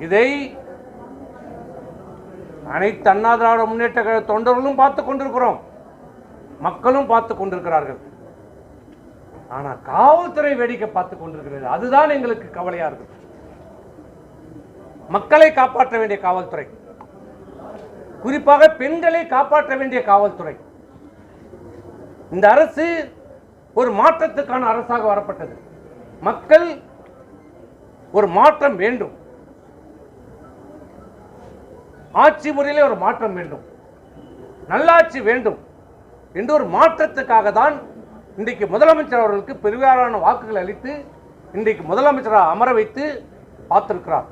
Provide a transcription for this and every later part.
இதை அனைத்து அண்ணா திராவிட முன்னேற்ற கழக தொண்டர்களும் பார்த்து கொண்டிருக்கிறோம், மக்களும் பார்த்து கொண்டிருக்கிறார்கள். ஆனால் காவல்துறை வேடிக்கை பார்த்து கொண்டிருக்கிறது. அதுதான் எங்களுக்கு கவலையா இருக்கு. மக்களை காப்பாற்ற வேண்டிய காவல்துறை, குறிப்பாக பெண்களை காப்பாற்ற வேண்டிய காவல்துறை. இந்த அரசு ஒரு மாற்றத்துக்கான அரசாக வரப்பட்டது. மக்கள் ஒரு மாற்றம் வேண்டும், ஆட்சி முறையிலே ஒரு மாற்றம் வேண்டும், நல்லாட்சி வேண்டும் என்று ஒரு மாற்றத்துக்காக தான் இன்றைக்கு முதலமைச்சர் அவர்களுக்கு பெருவாரியான வாக்குகள் அளித்து இன்றைக்கு முதலமைச்சராக அமர வைத்து பார்த்திருக்கிறார்.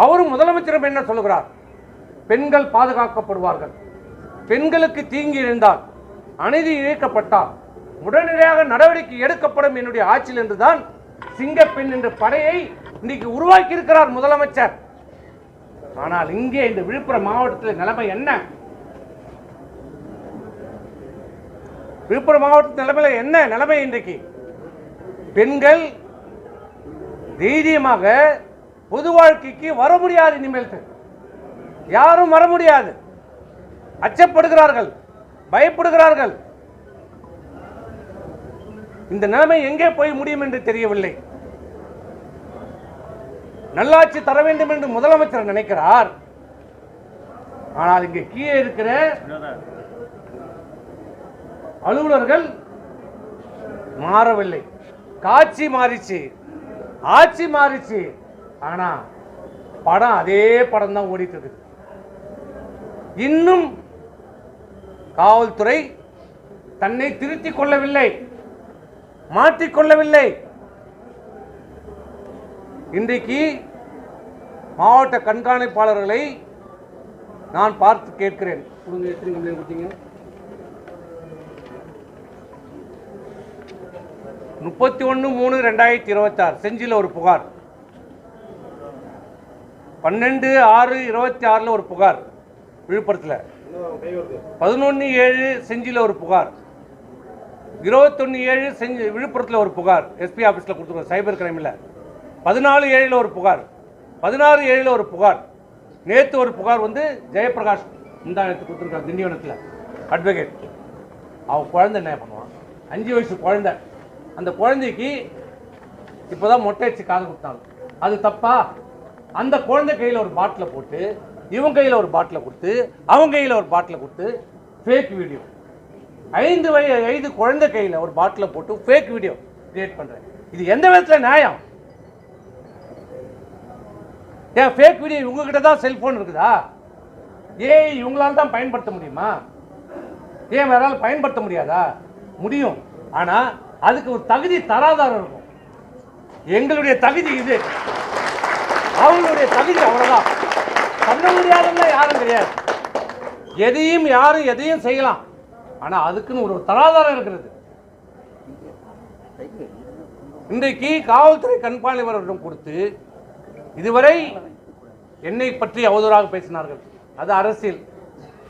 அவரும் முதலமைச்சரும் என்ன சொல்லுகிறார்? பெண்கள் பாதுகாக்கப்படுவார்கள், பெண்களுக்கு தீங்கி இருந்தால், அநீதி இழைக்கப்பட்டால் உடனடியாக நடவடிக்கை எடுக்கப்படும் என்னுடைய ஆட்சியில் என்றுதான் சிங்கப்பெண் என்ற படையை இன்றைக்கு உருவாக்கி இருக்கிறார் முதலமைச்சர். ஆனால் இங்கே இந்த விழுப்புரம் மாவட்டத்தில் நிலைமை என்ன? விழுப்புரம் மாவட்ட நிலைமையில என்ன நிலைமை? இன்றைக்கு பெண்கள் தைரியமாக பொது வாழ்க்கைக்கு வர முடியாது. இனிமேல் யாரும் வர முடியாது, அச்சப்படுகிறார்கள், பயப்படுகிறார்கள். இந்த நிலைமை எங்கே போய் முடியும் என்று தெரியவில்லை. நல்லாட்சி தர வேண்டும் என்று முதலமைச்சர் நினைக்கிறார். ஆனால் இங்கே கீழே இருக்கிற அலுவலர்கள் மாறவில்லை. காட்சி மாறிச்சு, ஆட்சி மாறிச்சு, ஆனா படம் அதே படம் தான் ஓடிட்டு இருக்கு. இன்னும் காவல்துறை தன்னை திருத்திக் கொள்ளவில்லை, மாற்றிக்கொள்ளவில்லை. இன்றைக்கு மாவட்ட கண்காணிப்பாளர்களை நான் பார்த்து கேட்கிறேன். 31/3/2026 செஞ்சியில் ஒரு புகார், 12/6/26 ஒரு புகார் விழுப்புரத்தில், 11/7 செஞ்சியில் ஒரு புகார், 21/7 செஞ்சு விழுப்புரத்தில் ஒரு புகார் எஸ்பி ஆஃபீஸில் கொடுத்துருக்கோம் சைபர் கிரைமில், 14/7 ஒரு புகார், 16/7 ஒரு புகார். நேற்று ஒரு புகார் வந்து ஜெயபிரகாஷ் இந்த கொடுத்துருக்காங்க திண்டிவனத்தில் அட்வொகேட். அவன் குழந்தை என்ன பண்ணுவான்? 5 வயசு குழந்தை. அந்த குழந்தைக்கு இப்போதான் மொட்டை அடிச்சு காது கொடுத்தாங்க. அது தப்பா? அந்த குழந்தை கையில் ஒரு பாட்டிலை போட்டு இவன் கையில் ஒரு பாட்டிலை கொடுத்து அவங்க கையில் ஒரு பாட்டிலை கொடுத்து ஃபேக் வீடியோ, 5 வயது குழந்தை கையில் ஒரு பாட்டிலை போட்டு ஃபேக் வீடியோ கிரியேட் பண்ணுறேன். இது எந்த விதத்தில் நியாயம்? ஏன் ஃபேக் வீடியோ உங்ககிட்ட தான் செல்ஃபோன் இருக்குதா? ஏன் இவங்களால தான் பயன்படுத்த முடியுமா? ஏன் வேற பயன்படுத்த முடியாதா? முடியும். ஆனால் அதுக்கு ஒரு தகுதி தராதாரம் இருக்கும். எங்களுடைய தகுதி இது, அவங்களுடைய தகுதி அவ்வளோதான். பண்ண முடியாதுன்னா யாரும் கிடையாது. எதையும் யாரும் எதையும் செய்யலாம், ஆனால் அதுக்குன்னு ஒரு தராதாரம் இருக்கிறது. இன்றைக்கு காவல்துறை கண்காணிப்பாளரிடம் கொடுத்து இதுவரை என்னை பற்றி அவதூறாக பேசினார்கள். அது அரசியல்.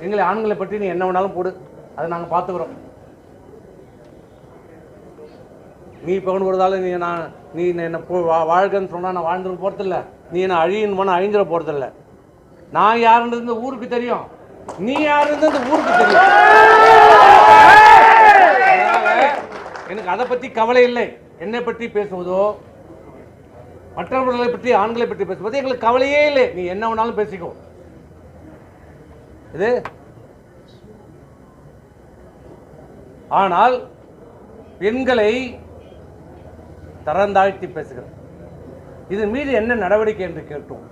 எங்களை ஆண்களை பற்றி நீ என்ன வேணாலும் போடு, அதை நாங்கள் பார்த்துக்கிறோம். நீ பகன் போடுறதால நீ என்ன வாழ்கன்னு சொன்னால் நான் வாழ்ந்துட போகிறதில்ல, நீ என்ன அழியன்னு போனால் அழிஞ்சிட போகிறதில்ல. நான் யாருன்றது இந்த ஊருக்கு தெரியும், நீ யாருன்றது இந்த ஊருக்கு தெரியும். எனக்கு அதை பற்றி கவலை இல்லை. என்னை பற்றி பேசுவதோ மற்றவர்களை பற்றி ஆண்களை பற்றி பேசுவது எங்களுக்கு கவலையே இல்லை. நீ என்ன வேணாலும் பேசிக்கோ. இது ஆனால் பெண்களை தரந்தாழ்த்தி பேசுகிறது. இது மீது என்ன நடவடிக்கை என்று கேட்டோம்.